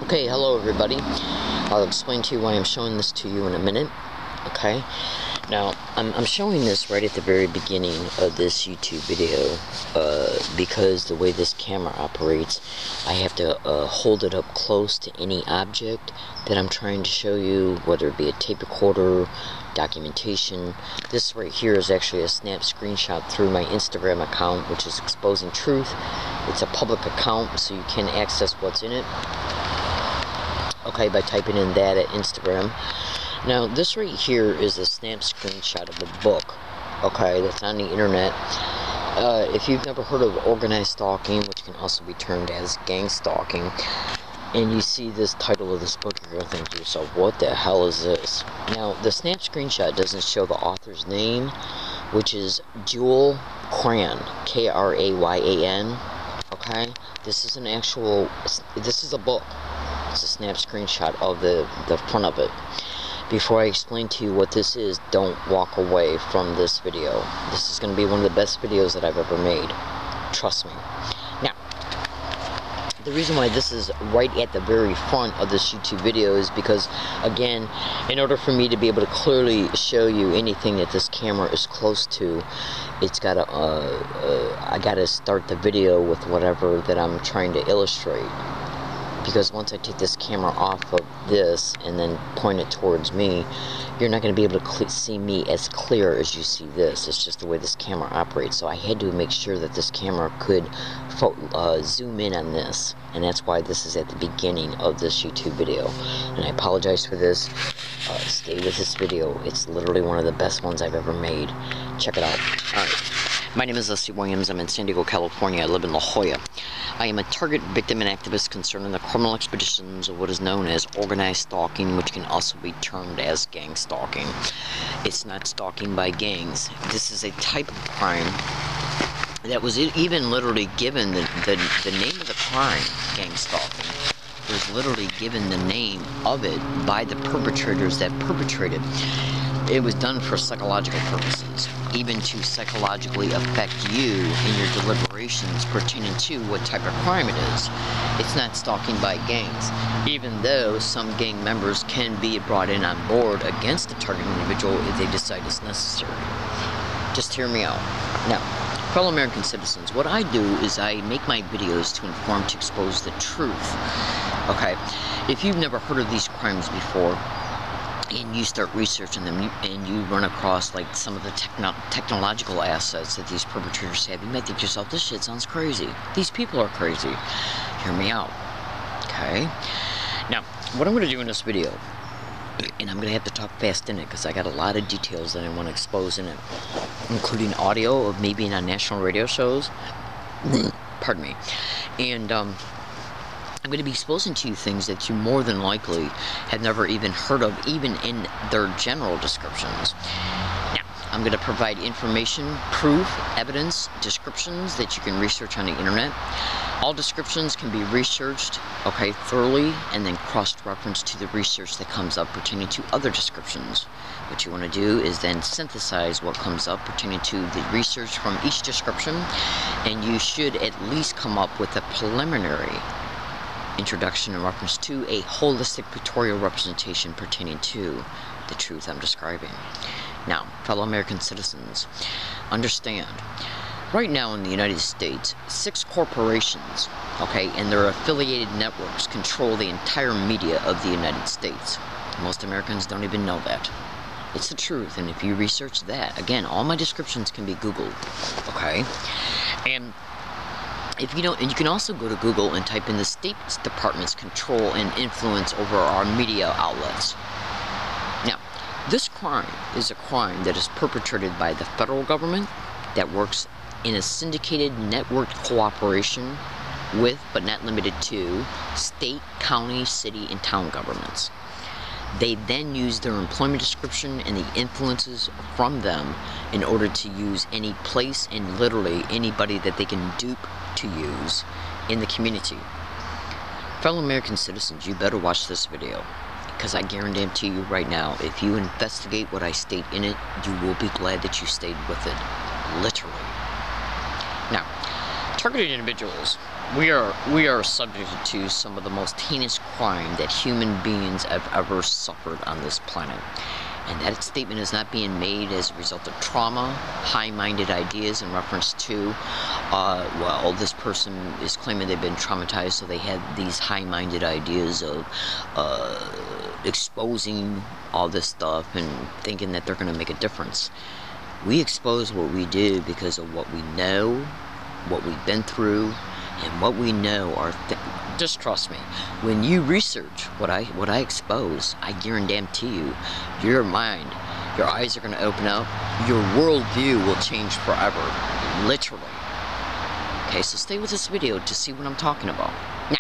Okay, hello everybody. I'll explain to you why I'm showing this to you in a minute. Okay, now I'm showing this right at the very beginning of this YouTube video because the way this camera operates, I have to hold it up close to any object that I'm trying to show you, whether it be a tape recorder, documentation. This right here is actually a snap screenshot through my Instagram account, which is Exposing Truth. It's a public account, so you can access what's in it. Okay, by typing in that at Instagram. Now, this right here is a snap screenshot of a book, okay, that's on the internet. If you've never heard of organized stalking, which can also be termed as gang stalking, and you see this title of this book, you're going to think to yourself, what the hell is this? Now, the snap screenshot doesn't show the author's name, which is Jewel Crayan, K-R-A-Y-A-N, okay? This is a book. It's a snap screenshot of the front of it. Before I explain to you what this is, don't walk away from this video. This is going to be one of the best videos that I've ever made. Trust me. Now, the reason why this is right at the very front of this YouTube video is because, again, in order for me to be able to clearly show you anything that this camera is close to, it's gotta, I gotta start the video with whatever that I'm trying to illustrate. Because once I take this camera off of this and then point it towards me, you're not going to be able to see me as clear as you see this. It's just the way this camera operates. So I had to make sure that this camera could zoom in on this. And that's why this is at the beginning of this YouTube video. And I apologize for this. Stay with this video. It's literally one of the best ones I've ever made. Check it out. Alright. My name is Leslie Williams. I'm in San Diego, California. I live in La Jolla. I am a target victim and activist concerned in the criminal expeditions of what is known as organized stalking, which can also be termed as gang stalking. It's not stalking by gangs. This is a type of crime that was even literally given the name of the crime, gang stalking. It was literally given the name of it by the perpetrators that perpetrated. It was done for psychological purposes, even to psychologically affect you in your deliberations pertaining to what type of crime it is. It's not stalking by gangs, even though some gang members can be brought in on board against a target individual if they decide it's necessary. Just hear me out. Now, fellow American citizens, what I do is I make my videos to inform, to expose the truth. Okay, if you've never heard of these crimes before, and you start researching them, and you run across like some of the technological assets that these perpetrators have, you might think to yourself, this shit sounds crazy. These people are crazy. Hear me out. Okay? Now, what I'm going to do in this video, and I'm going to have to talk fast in it because I got a lot of details that I want to expose in it, including audio of me being on national radio shows. Pardon me. And, I'm going to be exposing to you things that you more than likely have never even heard of, even in their general descriptions. Now, I'm going to provide information, proof, evidence, descriptions that you can research on the internet. All descriptions can be researched, okay, thoroughly, and then cross-referenced to the research that comes up pertaining to other descriptions. What you want to do is then synthesize what comes up pertaining to the research from each description, and you should at least come up with a preliminary introduction in reference to a holistic pictorial representation pertaining to the truth I'm describing. Now, fellow American citizens, understand, right now in the United States, 6 corporations, okay, and their affiliated networks control the entire media of the United States. Most Americans don't even know that. It's the truth, and if you research that, again, all my descriptions can be Googled, okay? And if you don't, and you can also go to Google and type in the State Department's control and influence over our media outlets. Now, this crime is a crime that is perpetrated by the federal government that works in a syndicated networked cooperation with, but not limited to, state, county, city, and town governments. They then use their employment description and the influences from them in order to use any place and literally anybody that they can dupe to use in the community. Fellow American citizens, you better watch this video, because I guarantee you right now, if you investigate what I state in it, you will be glad that you stayed with it. Literally. Now, targeted individuals we are subject to some of the most heinous crime that human beings have ever suffered on this planet. And that statement is not being made as a result of trauma, high-minded ideas in reference to, well, this person is claiming they've been traumatized, so they had these high-minded ideas of exposing all this stuff and thinking that they're going to make a difference. We expose what we do because of what we know, what we've been through, and what we know are just trust me, when you research what I expose, I guarantee you, your mind, your eyes are going to open up, your worldview will change forever, literally. Okay, so stay with this video to see what I'm talking about. Now,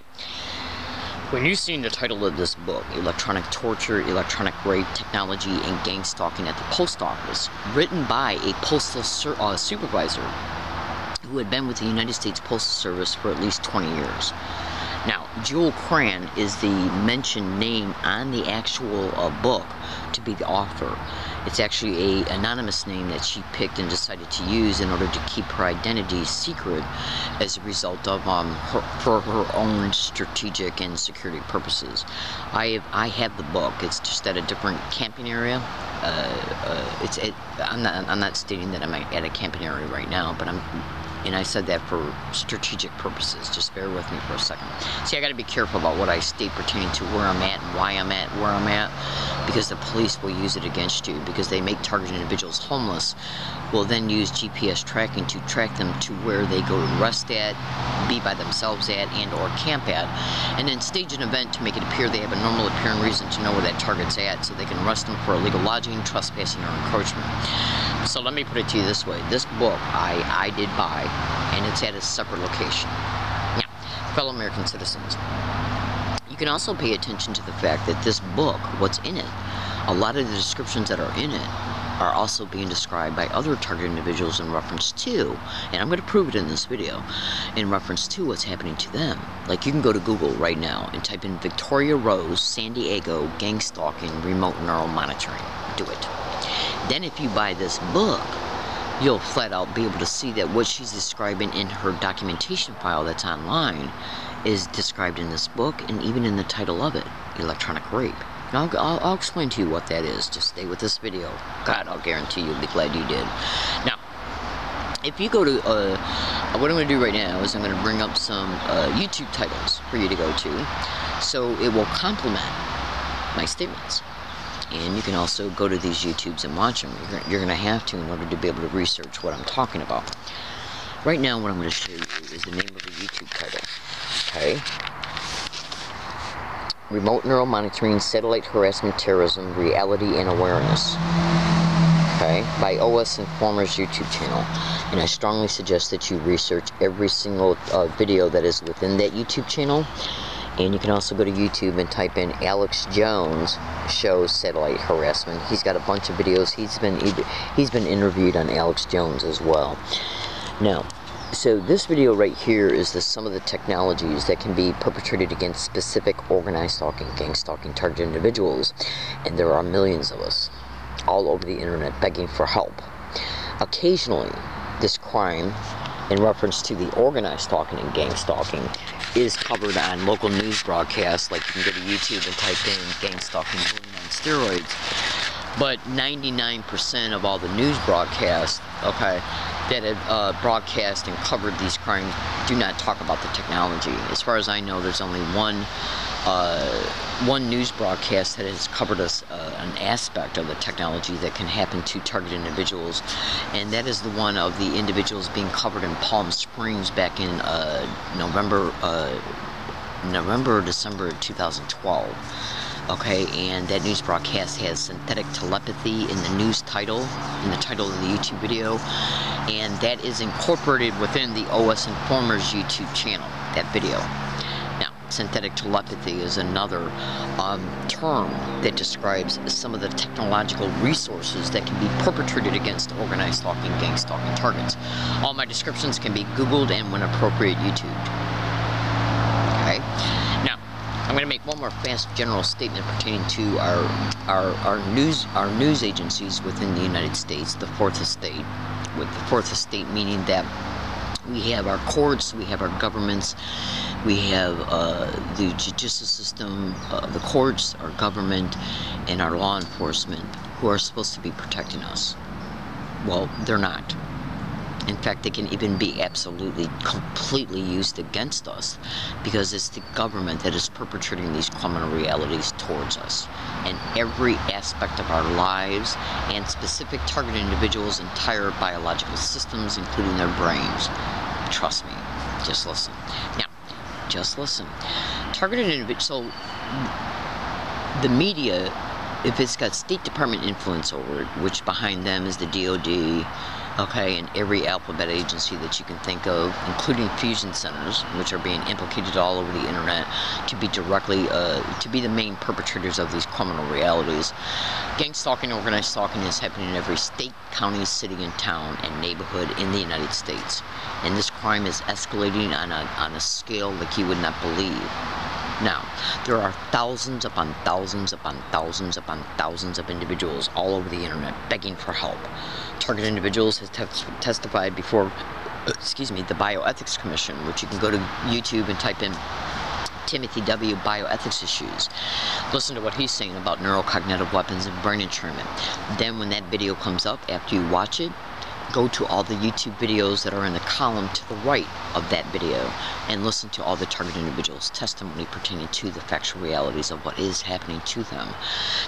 when you've seen the title of this book, Electronic Torture, Electronic Rape, Technology, and Gang Stalking at the Post Office, written by a postal supervisor who had been with the United States Postal Service for at least 20 years. Now, Jewel Cran is the mentioned name on the actual book to be the author. It's actually an anonymous name that she picked and decided to use in order to keep her identity secret as a result of for her own strategic and security purposes. I have the book. It's just at a different camping area. I'm not stating that I'm at a camping area right now, but and I said that for strategic purposes. Just bear with me for a second. See, I got to be careful about what I state pertaining to where I'm at and why I'm at where I'm at, because the police will use it against you, because they make targeted individuals homeless, will then use GPS tracking to track them to where they go to rest at, be by themselves at, and or camp at, and then stage an event to make it appear they have a normal appearing reason to know where that target's at, so they can arrest them for illegal lodging, trespassing, or encroachment. So let me put it to you this way. This book I did buy, and it's at a separate location. Now, fellow American citizens, you can also pay attention to the fact that this book, what's in it, a lot of the descriptions that are in it are also being described by other targeted individuals in reference to, and I'm going to prove it in this video, in reference to what's happening to them. Like, you can go to Google right now and type in Victoria Rose, San Diego, gang stalking, remote neural monitoring. Do it. Then if you buy this book, you'll flat out be able to see that what she's describing in her documentation file that's online is described in this book, and even in the title of it, Electronic Rape. Now, I'll explain to you what that is. Just stay with this video. God, I'll guarantee you'll be glad you did. Now, if you go to, what I'm going to do right now is I'm going to bring up some YouTube titles for you to go to, so it will complement my statements. And you can also go to these YouTubes and watch them. You're going to have to in order to be able to research what I'm talking about. Right now, what I'm going to show you is the name of the YouTube title. Okay? Remote Neural Monitoring, Satellite Harassment, Terrorism, Reality, and Awareness. Okay? By OS Informer's YouTube channel. And I strongly suggest that you research every single video that is within that YouTube channel. And you can also go to YouTube and type in Alex Jones shows satellite harassment. He's got a bunch of videos. He's been interviewed on Alex Jones as well. Now, so this video right here is some of the technologies that can be perpetrated against specific organized stalking, gang stalking, targeted individuals. And there are millions of us all over the internet begging for help. Occasionally, this crime, in reference to the organized stalking and gang stalking, is covered on local news broadcasts. Like, you can go to YouTube and type in gang stalking on steroids. But 99% of all the news broadcasts, okay, that have broadcast and covered these crimes do not talk about the technology. As far as I know, there's only one news broadcast that has covered an aspect of the technology that can happen to targeted individuals, and that is the one of the individuals being covered in Palm Springs back in November or December of 2012. Okay, and that news broadcast has synthetic telepathy in the news title, in the title of the YouTube video, and that is incorporated within the OS Informer's YouTube channel, that video. Now, synthetic telepathy is another term that describes some of the technological resources that can be perpetrated against organized stalking, gang stalking targets. All my descriptions can be Googled and, when appropriate, YouTubed. Okay? Now, I'm going to make one more fast general statement pertaining to our news agencies within the United States, the Fourth Estate, with the Fourth Estate meaning that We have our courts, we have our governments, we have the judicial system, the courts, our government, and our law enforcement, who are supposed to be protecting us. Well, they're not. In fact, they can even be absolutely, completely used against us, because it's the government that is perpetrating these criminal realities towards us. And every aspect of our lives, and specific targeted individuals' entire biological systems, including their brains. Trust me. Just listen. Now, just listen. Targeted individuals, so the media, if it's got State Department influence over it, which behind them is the DOD, okay, and every alphabet agency that you can think of, including fusion centers, which are being implicated all over the internet to be directly, to be the main perpetrators of these criminal realities. Gang stalking, organized stalking is happening in every state, county, city, and town, and neighborhood in the United States. And this crime is escalating on a scale like you would not believe. Now, there are thousands upon thousands upon thousands upon thousands of individuals all over the internet begging for help. Targeted individuals have testified before, the Bioethics Commission, which you can go to YouTube and type in Timothy W. Bioethics Issues. Listen to what he's saying about neurocognitive weapons and brain entrainment. Then when that video comes up, after you watch it, go to all the YouTube videos that are in the column to the right of that video and listen to all the targeted individuals' testimony pertaining to the factual realities of what is happening to them.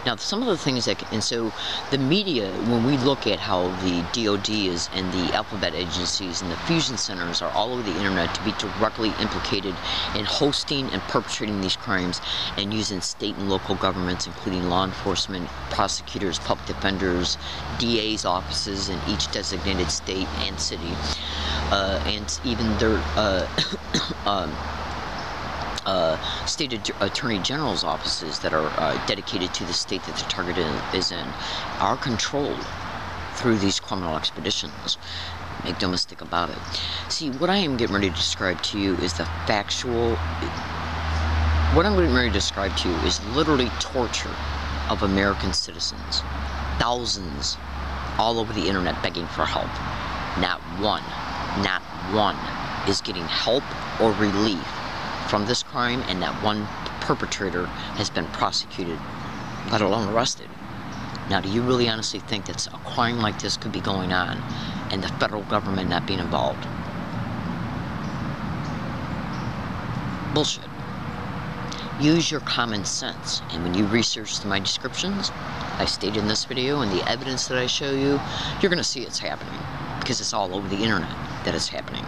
Now, some of the things that, and so the media, when we look at how the DOD is and the alphabet agencies and the fusion centers are all over the internet to be directly implicated in hosting and perpetrating these crimes and using state and local governments, including law enforcement, prosecutors, public defenders, DA's offices in each designated state and city, and even their state attorney general's offices that are dedicated to the state that the target is in, are controlled through these criminal expeditions. Make no mistake about it. See, what I am getting ready to describe to you is the factual. What I'm getting ready to describe to you is literally torture of American citizens. Thousands all over the internet begging for help. Not one is getting help or relief from this crime, and not one perpetrator has been prosecuted, let alone arrested. Now, do you really honestly think that a crime like this could be going on and the federal government not being involved? Bullshit. Use your common sense, and when you research my descriptions, I stated in this video, and the evidence that I show you, you're going to see it's happening, because it's all over the internet that it's happening.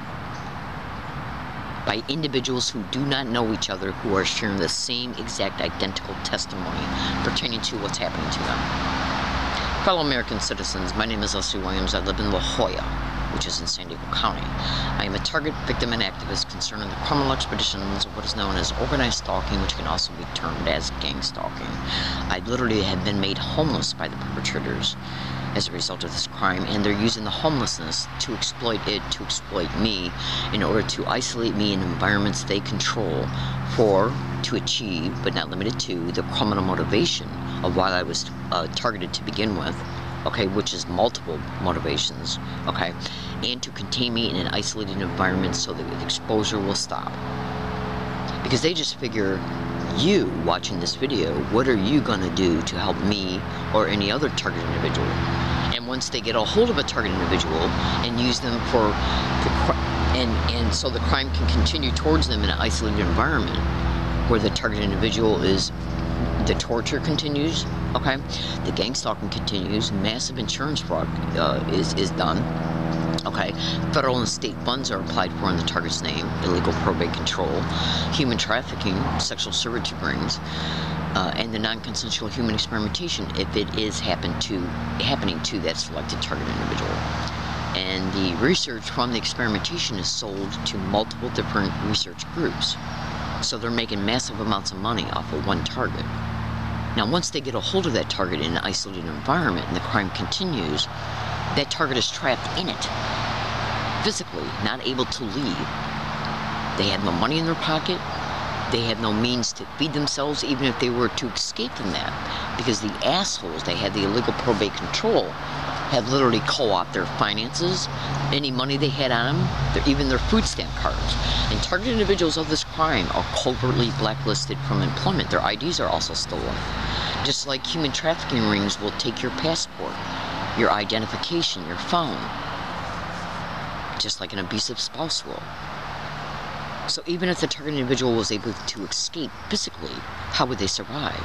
By individuals who do not know each other, who are sharing the same exact identical testimony pertaining to what's happening to them. Fellow American citizens, my name is Leslie Williams. I live in La Jolla, which is in San Diego County. I am a target, victim, and activist concerning the criminal expeditions of what is known as organized stalking, which can also be termed as gang stalking. I literally have been made homeless by the perpetrators as a result of this crime, and they're using the homelessness to exploit it, to exploit me, in order to isolate me in environments they control to achieve, but not limited to, the criminal motivation of why I was targeted to begin with, okay, which is multiple motivations, okay, and to contain me in an isolated environment so that the exposure will stop. Because they just figure, you watching this video, what are you gonna do to help me or any other targeted individual? And once they get a hold of a targeted individual and use them for and so the crime can continue towards them in an isolated environment where the targeted individual is, the torture continues, okay, the gang stalking continues, massive insurance fraud is done, okay, federal and state funds are applied for in the target's name, illegal probate control, human trafficking, sexual servitude rings, and the non-consensual human experimentation if it is happening to that selected target individual. And the research from the experimentation is sold to multiple different research groups. So they're making massive amounts of money off of one target. Now, once they get a hold of that target in an isolated environment and the crime continues, that target is trapped in it, physically, not able to leave. They have no money in their pocket. They have no means to feed themselves, even if they were to escape from that, because the assholes, they have the illegal probate control, have literally co-opted their finances, any money they had on them, even their food stamp cards. And targeted individuals of this crime are covertly blacklisted from employment. Their IDs are also stolen. Just like human trafficking rings will take your passport, your identification, your phone. Just like an abusive spouse will. So even if the targeted individual was able to escape physically, how would they survive?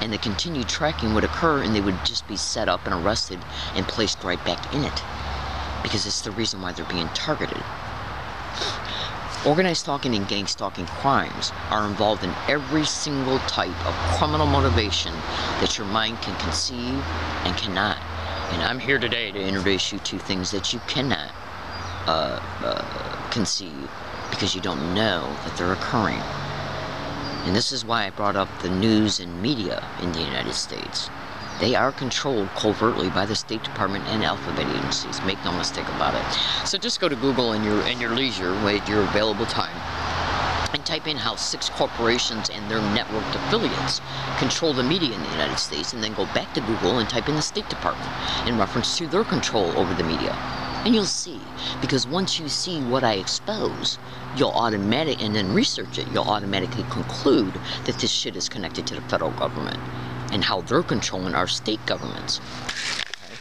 And the continued tracking would occur, and they would just be set up and arrested and placed right back in it. Because it's the reason why they're being targeted. Organized stalking and gang stalking crimes are involved in every single type of criminal motivation that your mind can conceive and cannot. And I'm here today to introduce you to things that you cannot conceive, because you don't know that they're occurring. And this is why I brought up the news and media in the United States. They are controlled covertly by the State Department and alphabet agencies. Make no mistake about it. So just go to Google in your leisure, at your available time, and type in how 6 corporations and their networked affiliates control the media in the United States, and then go back to Google and type in the State Department in reference to their control over the media. And you'll see, because once you see what I expose, you'll automatically, and then research it, you'll automatically conclude that this shit is connected to the federal government and how they're controlling our state governments. Okay.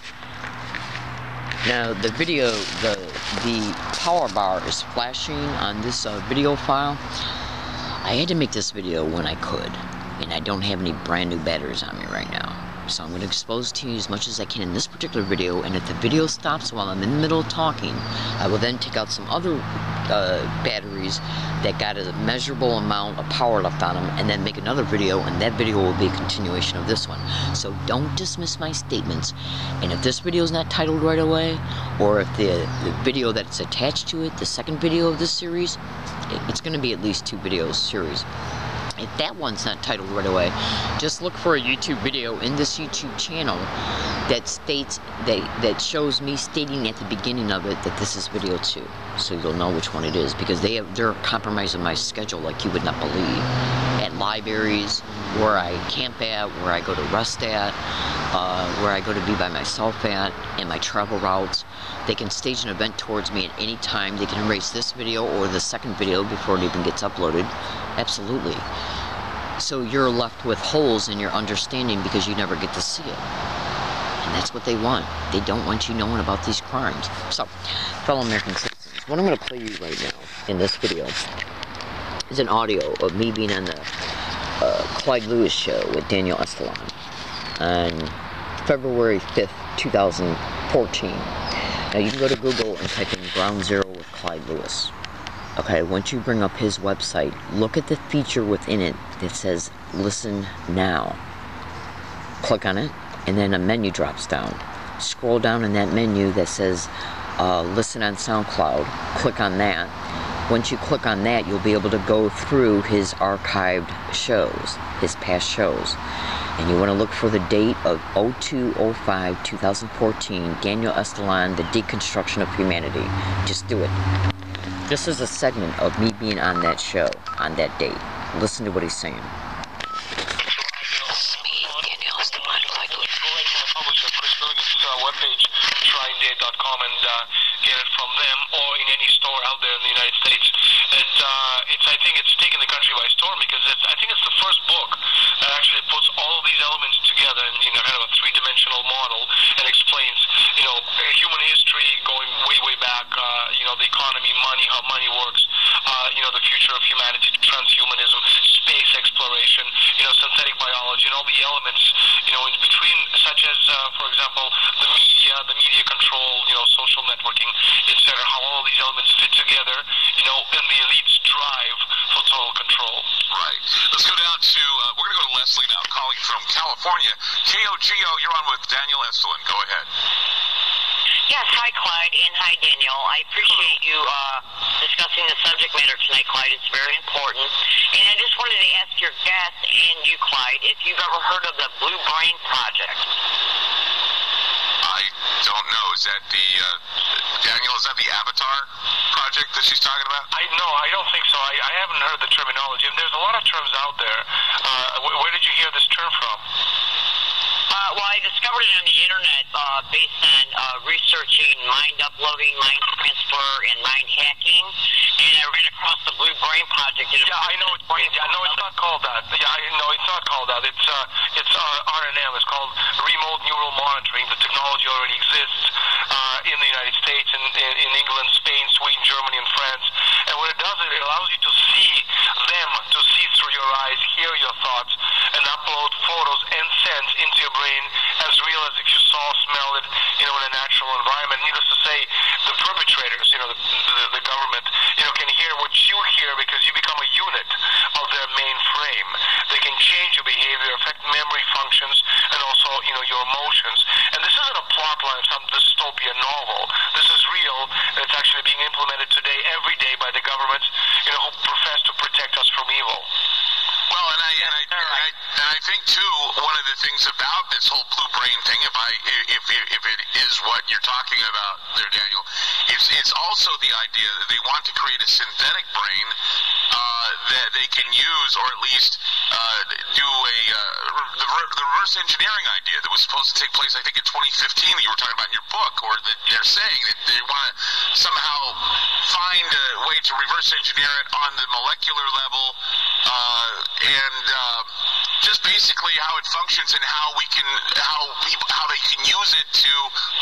Now, the video, the power bar is flashing on this video file. I had to make this video when I could, and I don't have any brand new batteries on me right now. So I'm going to expose it to you as much as I can in this particular video, and if the video stops while I'm in the middle of talking, I will then take out some other batteries that got a measurable amount of power left on them, and then make another video, and that video will be a continuation of this one. So don't dismiss my statements, and if this video is not titled right away, or if the video that's attached to it, the second video of this series, it's going to be at least 2 videos series. If that one's not titled right away, just look for a YouTube video in this YouTube channel that states, that shows me stating at the beginning of it that this is video 2. So you'll know which one it is, because they're compromising my schedule like you would not believe. At libraries, where I camp at, where I go to rest at, where I go to be by myself at, and my travel routes. They can stage an event towards me at any time. They can erase this video or the second video before it even gets uploaded. Absolutely. So you're left with holes in your understanding because you never get to see it. And that's what they want. They don't want you knowing about these crimes. So, fellow American citizens, what I'm going to play you right now in this video is an audio of me being on the Clyde Lewis show with Daniel Estolon on February 5th, 2014. Now you can go to Google and type in Ground Zero with Clyde Lewis. Okay, once you bring up his website, look at the feature within it that says Listen Now. Click on it, and then a menu drops down. Scroll down in that menu that says Listen on SoundCloud. Click on that. Once you click on that, you'll be able to go through his archived shows, his past shows. And you want to look for the date of 02/05/2014, Daniel Estolon, The Deconstruction of Humanity. Just do it. This is a segment of me being on that show, on that date. Listen to what he's saying. Webpage, shrindate.com, and get it from them or in any store out there in the United States. I think it's taken the country by storm, because I think it's the first book that actually puts all of these elements together in kind of a 3-dimensional model, and explains human history going way back, the economy, money, how money works, the future of humanity, transhumanism, space exploration, synthetic biology, and all the elements in between, such as for example the media control, social networking, etc. How all of these elements fit together, in the elite's drive for total control. Right. Let's go down to, we're going to go to Leslie now, calling from California. KOGO, you're on with Daniel Estolon. Go ahead. Yes, hi Clyde, and hi Daniel. I appreciate you discussing the subject matter tonight, Clyde. It's very important. And I just wanted to ask your guest and you, Clyde, if you've ever heard of the Blue Brain Project. I don't know. Is that the, Daniel, is that the Avatar project that she's talking about? No, I don't think so. I haven't heard the terminology. And there's a lot of terms out there. Where did you hear this term from? Well, I discovered it on the internet based on researching mind uploading, mind transfer, and mind hacking, and I ran across the Blue Brain Project. Yeah, I know it's not called that. Yeah, it's not called that. It's RNM. It's called remote neural monitoring. The technology already exists in the United States, in England, Spain, Sweden, Germany, and France. And what it does is it allows you to see them, to see through your eyes, hear your thoughts, and upload photos and sense into your brain as real as if you saw, smelled it, in a natural environment. Needless to say, the perpetrators, the government, can hear what you hear because you become a unit of their mainframe. They can change your behavior, affect memory functions, and also, your emotions. And this isn't a plot line of some dystopian novel. This is real. It's actually being implemented today, every day, by the governments, who profess to protect us from evil. Well, and I think too, one of the things about this whole blue brain thing, if it is what you're talking about there, Daniel, it's also the idea that they want to create a synthetic brain that they can use, or at least do the reverse engineering idea that was supposed to take place, I think, in 2015 that you were talking about in your book, or that they're saying that they want to somehow find a way to reverse engineer it on the molecular level, and just basically how it functions and how they can use it to,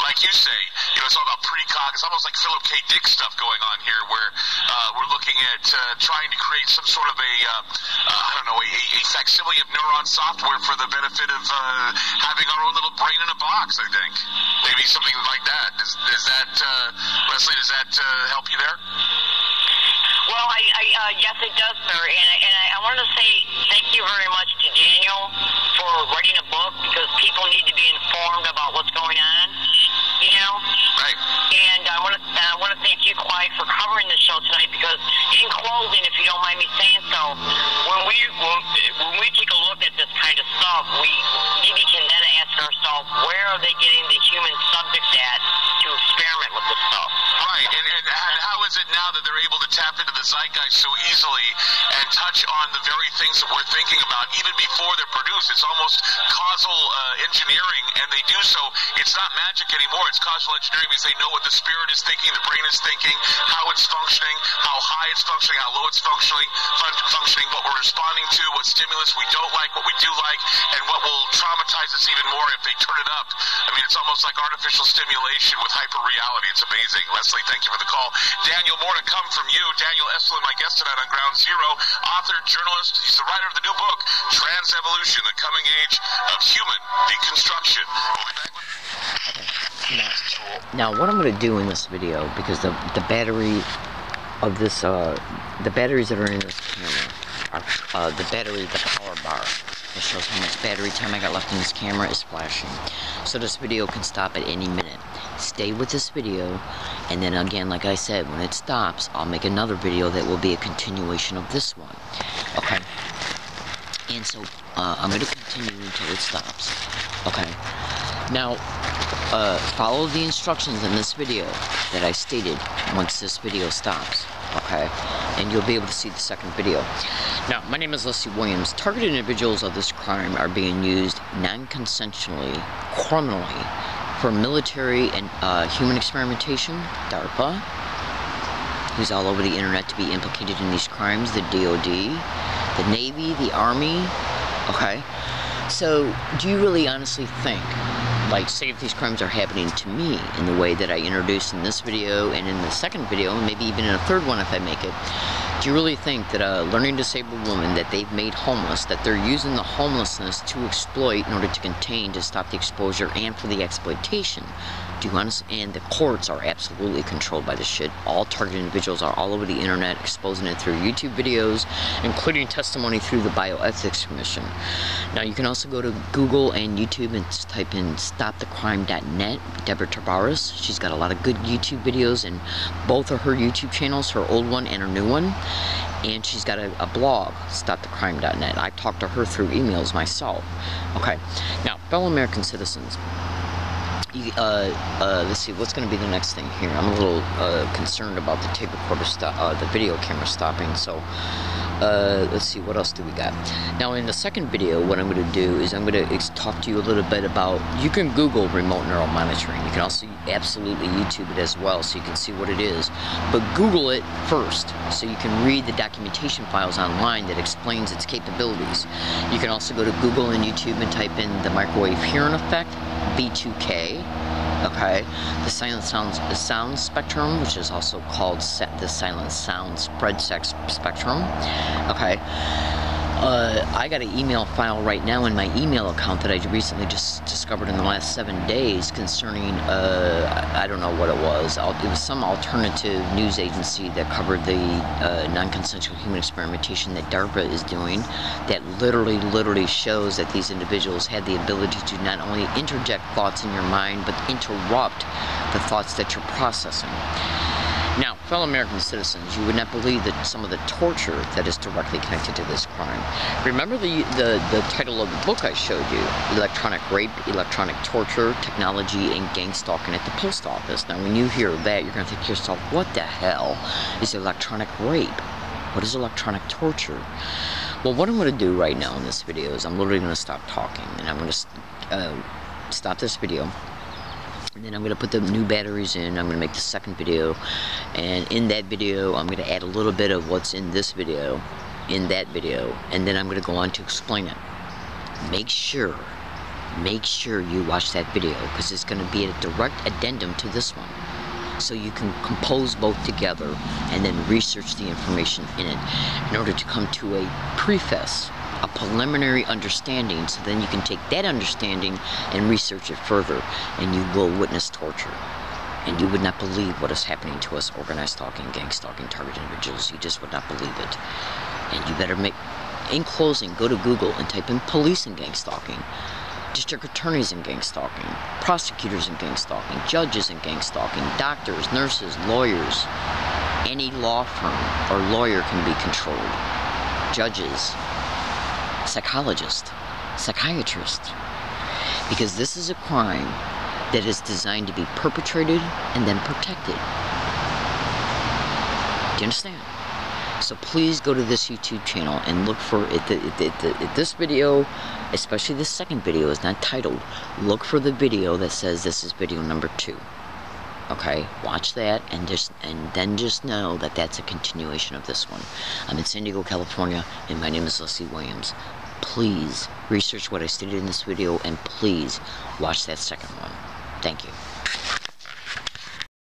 like you say, it's all about precog. It's almost like Philip K. Dick stuff going on here, where we're looking at trying to create some sort of a facsimile of neuron software for the benefit of having our own little brain in a box. I think maybe something like that. Does that, Leslie? Does that help you there? Well, yes, it does, sir. And I want to say thank you very much to Daniel for writing a book, because people need to be informed about what's going on. Right. And I want to thank you, Clyde, for covering the show tonight, because in closing, if you don't mind me saying so, when we take a look at this kind of stuff, we maybe can then ask ourselves, where are they getting the human subjects at to experiment with this stuff? Right. And how is it now that they're able to tap into the zeitgeist so easily and touch on the very things that we're thinking about even before they're produced? It's almost causal engineering, and they do so. It's not magic anymore. It's causal engineering, because they know what the spirit is thinking, the brain is thinking, how it's functioning, how high it's functioning, how low it's functioning, what we're responding to, what stimulus we don't like, what we do like, and what will traumatize us even more if they turn it up. I mean, it's almost like artificial stimulation with hyper reality. It's amazing. Leslie, thank you for the call. Daniel, more to come from you. Daniel Estlin, my guest tonight on Ground Zero, author, journalist. He's the writer of the new book, Trans-Evolution, The Coming Age of Human Deconstruction. We'll be back with... Now, what I'm going to do in this video, because the battery of this, the batteries that are in this camera, are, the power bar, it shows how much battery time I got left in this camera, is flashing. So this video can stop at any minute. Stay with this video, and then again, like I said, when it stops, I'll make another video that will be a continuation of this one. Okay? And so, I'm going to continue until it stops. Okay? Now, follow the instructions in this video that I stated once this video stops, okay? And you'll be able to see the second video. Now, my name is Leslie Williams. Targeted individuals of this crime are being used non-consensually, criminally, for military and human experimentation, DARPA, who's all over the internet to be implicated in these crimes, the DOD, the Navy, the Army, okay? So, do you really honestly think, like, say if these crimes are happening to me in the way that I introduced in this video and in the second video, and maybe even in a third one if I make it, do you really think that a learning disabled woman that they've made homeless, that they're using the homelessness to exploit in order to contain, to stop the exposure and for the exploitation? Do you honestly, and the courts are absolutely controlled by this shit. All targeted individuals are all over the internet exposing it through YouTube videos, including testimony through the Bioethics Commission. Now you can also go to Google and YouTube and type in stopthecrime.net, Deborah Tavares. She's got a lot of good YouTube videos in both of her YouTube channels, her old one and her new one. And she's got a blog, stopthecrime.net. I talked to her through emails myself. Okay, now fellow American citizens, let's see, what's going to be the next thing here? I'm a little concerned about the tape recorder the video camera stopping, so let's see, what else do we got? Now, in the second video, what I'm going to do is I'm going to talk to you a little bit about, you can Google remote neural monitoring. You can also absolutely YouTube it as well, so you can see what it is. But Google it first, so you can read the documentation files online that explains its capabilities. You can also go to Google and YouTube and type in the microwave hearing effect, B2K. Okay, the silent sound spectrum, which is also called the silent sound spread spectrum. Okay, I got an email file right now in my email account that I recently just discovered in the last 7 days concerning, I don't know what it was. It was some alternative news agency that covered the non-consensual human experimentation that DARPA is doing, that literally shows that these individuals had the ability to not only interject thoughts in your mind, but interrupt the thoughts that you're processing. Now, fellow American citizens, you would not believe that some of the torture that is directly connected to this crime. Remember the title of the book I showed you, Electronic Rape, Electronic Torture, Technology, and Gang Stalking at the Post Office. Now, when you hear that, you're going to think to yourself, what the hell is electronic rape? What is electronic torture? Well, what I'm going to do right now in this video is I'm literally going to stop talking, and I'm going to stop this video. And then I'm going to put the new batteries in. I'm going to make the second video, and in that video I'm going to add a little bit of what's in this video in that video, and then I'm going to go on to explain it. Make sure you watch that video, because it's going to be a direct addendum to this one, so you can compose both together and then research the information in it in order to come to a preface, a preliminary understanding, so then you can take that understanding and research it further, and you will witness torture. And you would not believe what is happening to us organized stalking, gang stalking, targeted individuals. You just would not believe it. And you better in closing, go to Google and type in police and gang stalking, district attorneys and gang stalking, prosecutors and gang stalking, judges and gang stalking, doctors, nurses, lawyers. Any law firm or lawyer can be controlled. Judges, psychologists, psychiatrists, because this is a crime that is designed to be perpetrated and then protected. Do you understand? So please go to this YouTube channel and look for it. This video, especially the second video, is not titled. Look for the video that says this is video number 2. Okay, watch that, and then just know that that's a continuation of this one. I'm in San Diego, California, and my name is Leslie Williams. Please research what I stated in this video, and please watch that second one. Thank you.